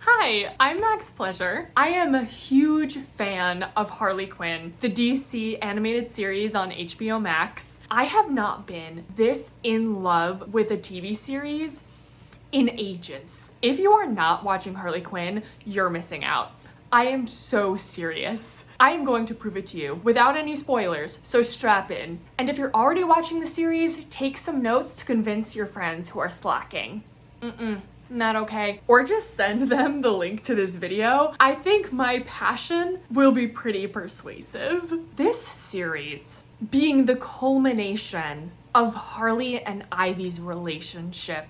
Hi, I'm Max Pleasure. I am a huge fan of Harley Quinn, the DC animated series on HBO Max. I have not been this in love with a TV series in ages. If you are not watching Harley Quinn, you're missing out. I am so serious. I am going to prove it to you without any spoilers, so strap in. And if you're already watching the series, take some notes to convince your friends who are slacking. Not okay. Or just send them the link to this video. I think my passion will be pretty persuasive. This series, being the culmination of Harley and Ivy's relationship,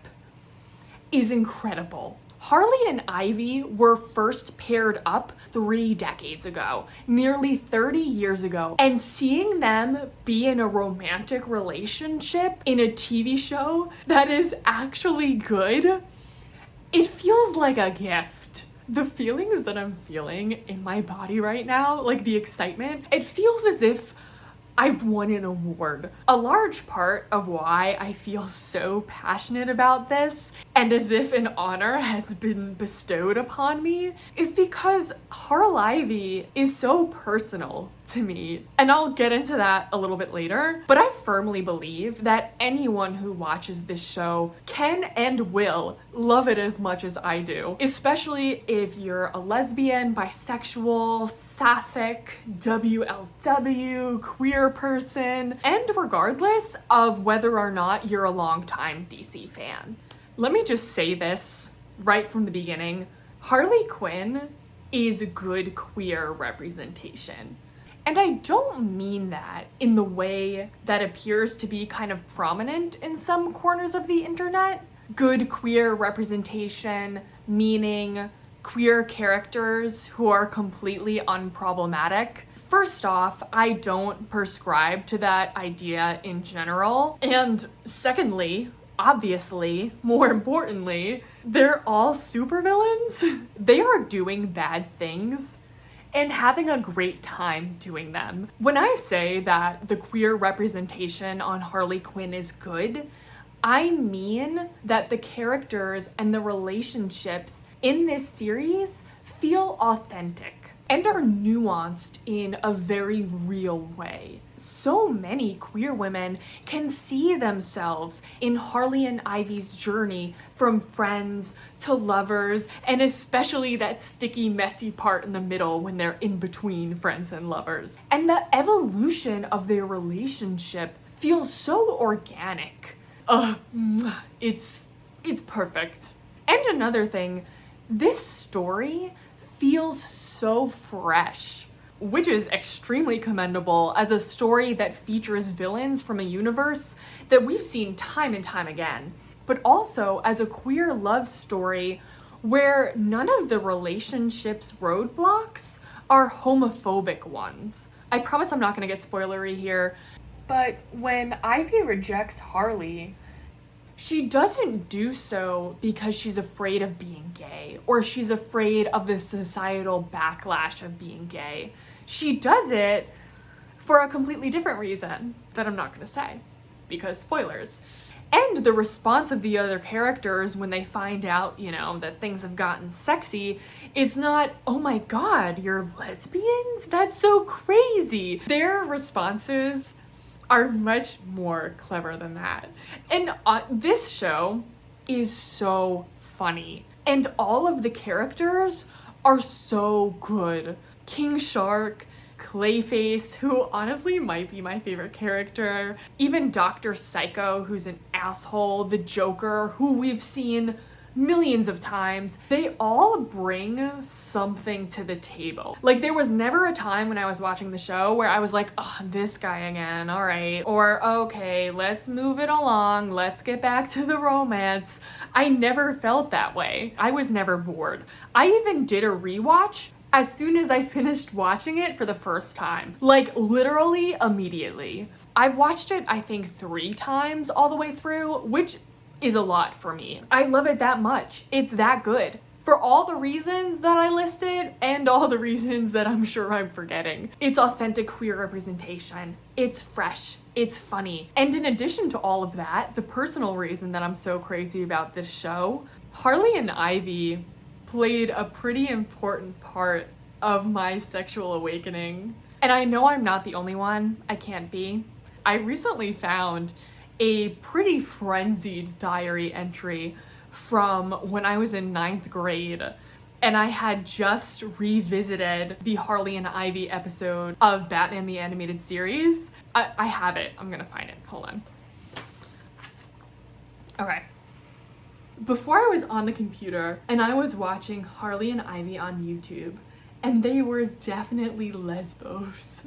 is incredible. Harley and Ivy were first paired up 3 decades ago, nearly 30 years ago, and seeing them be in a romantic relationship in a TV show that is actually good, it feels like a gift. The feelings that I'm feeling in my body right now, like the excitement, it feels as if I've won an award. A large part of why I feel so passionate about this, and as if an honor has been bestowed upon me, is because Harlivy is so personal to me. And I'll get into that a little bit later, but I firmly believe that anyone who watches this show can and will love it as much as I do, especially if you're a lesbian, bisexual, sapphic, WLW, queer person, and regardless of whether or not you're a longtime DC fan. Let me just say this right from the beginning. Harley Quinn is good queer representation. And I don't mean that in the way that appears to be kind of prominent in some corners of the internet. Good queer representation meaning queer characters who are completely unproblematic. First off, I don't prescribe to that idea in general. And secondly, obviously, more importantly, they're all supervillains. They are doing bad things and having a great time doing them. When I say that the queer representation on Harley Quinn is good, I mean that the characters and the relationships in this series feel authentic and are nuanced in a very real way. So many queer women can see themselves in Harley and Ivy's journey from friends to lovers, and especially that sticky, messy part in the middle when they're in between friends and lovers. And the evolution of their relationship feels so organic. It's perfect. And another thing, this story feels so fresh, which is extremely commendable as a story that features villains from a universe that we've seen time and time again, but also as a queer love story where none of the relationship's roadblocks are homophobic ones. I promise I'm not gonna get spoilery here, but when Ivy rejects Harley, she doesn't do so because she's afraid of being gay or she's afraid of the societal backlash of being gay. She does it for a completely different reason that I'm not going to say because spoilers. And the response of the other characters when they find out, that things have gotten sexy is not, oh my god, you're lesbians? That's so crazy. Their responses are much more clever than that. And this show is so funny. And all of the characters are so good. King Shark, Clayface, who honestly might be my favorite character, even Dr. Psycho, who's an asshole, the Joker, who we've seen millions of times, they all bring something to the table. Like, there was never a time when I was watching the show where I was like, oh, this guy again, all right. Or, okay, let's move it along. Let's get back to the romance. I never felt that way. I was never bored. I even did a rewatch as soon as I finished watching it for the first time. Like, literally immediately. I've watched it, I think, 3 times all the way through, which is a lot for me. I love it that much. It's that good. For all the reasons that I listed and all the reasons that I'm sure I'm forgetting. It's authentic queer representation. It's fresh. It's funny. And in addition to all of that, the personal reason that I'm so crazy about this show, Harley and Ivy played a pretty important part of my sexual awakening. And I know I'm not the only one. I can't be. I recently found a pretty frenzied diary entry from when I was in 9th grade. And I had just revisited the Harley and Ivy episode of Batman the Animated Series. I have it. I'm gonna find it. Hold on. Okay. Before I was on the computer and I was watching Harley and Ivy on YouTube, and they were definitely lesbos.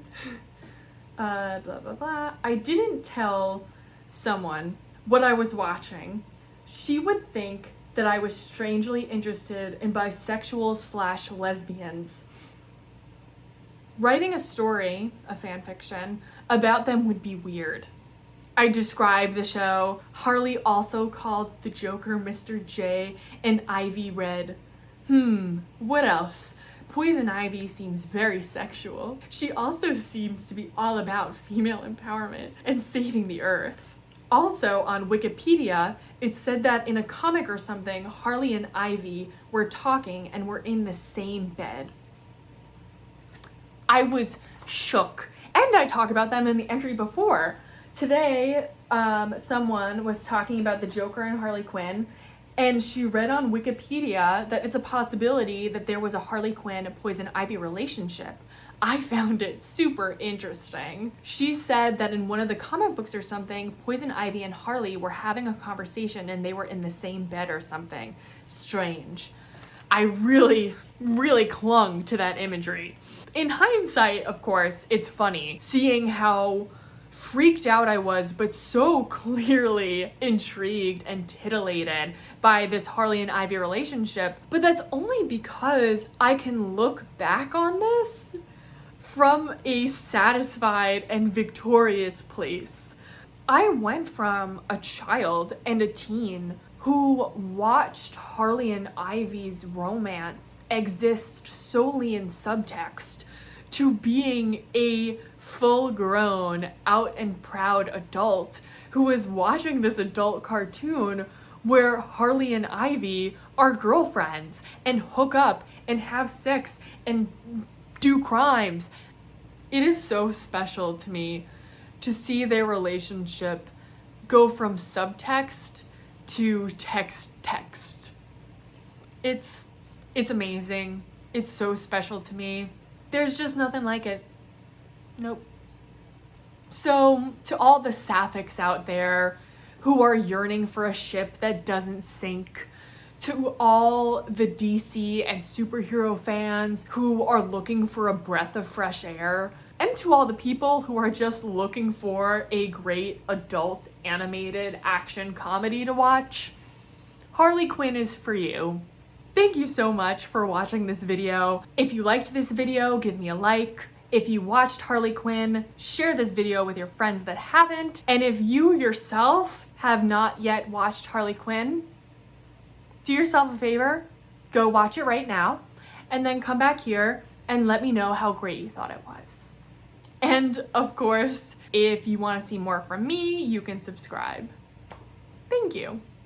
Blah, blah, blah. I didn't tell someone what I was watching. She would think that I was strangely interested in bisexual / lesbians. Writing a story, a fan fiction, about them would be weird. I described the show. Harley also called the Joker Mr. J, and Ivy read, what else? Poison Ivy seems very sexual. She also seems to be all about female empowerment and saving the earth. Also, on Wikipedia, it said that in a comic or something, Harley and Ivy were talking and were in the same bed. I was shook. And I talk about them in the entry before. Today, someone was talking about the Joker and Harley Quinn, and she read on Wikipedia that it's a possibility that there was a Harley Quinn Poison Ivy relationship. I found it super interesting. She said that in one of the comic books or something, Poison Ivy and Harley were having a conversation and they were in the same bed or something. Strange. I really clung to that imagery. In hindsight, of course, it's funny seeing how freaked out I was, but so clearly intrigued and titillated by this Harley and Ivy relationship. But that's only because I can look back on this from a satisfied and victorious place. I went from a child and a teen who watched Harley and Ivy's romance exist solely in subtext to being a full-grown, out and proud adult who was watching this adult cartoon where Harley and Ivy are girlfriends and hook up and have sex and do crimes. It is so special to me to see their relationship go from subtext to text. It's amazing. It's so special to me. There's just nothing like it. Nope. So, to all the sapphics out there who are yearning for a ship that doesn't sink, to all the DC and superhero fans who are looking for a breath of fresh air, and to all the people who are just looking for a great adult animated action comedy to watch, Harley Quinn is for you. Thank you so much for watching this video. If you liked this video, give me a like. If you watched Harley Quinn, share this video with your friends that haven't. And if you yourself have not yet watched Harley Quinn, do yourself a favor, go watch it right now, and then come back here and let me know how great you thought it was. And of course, if you want to see more from me, you can subscribe. Thank you.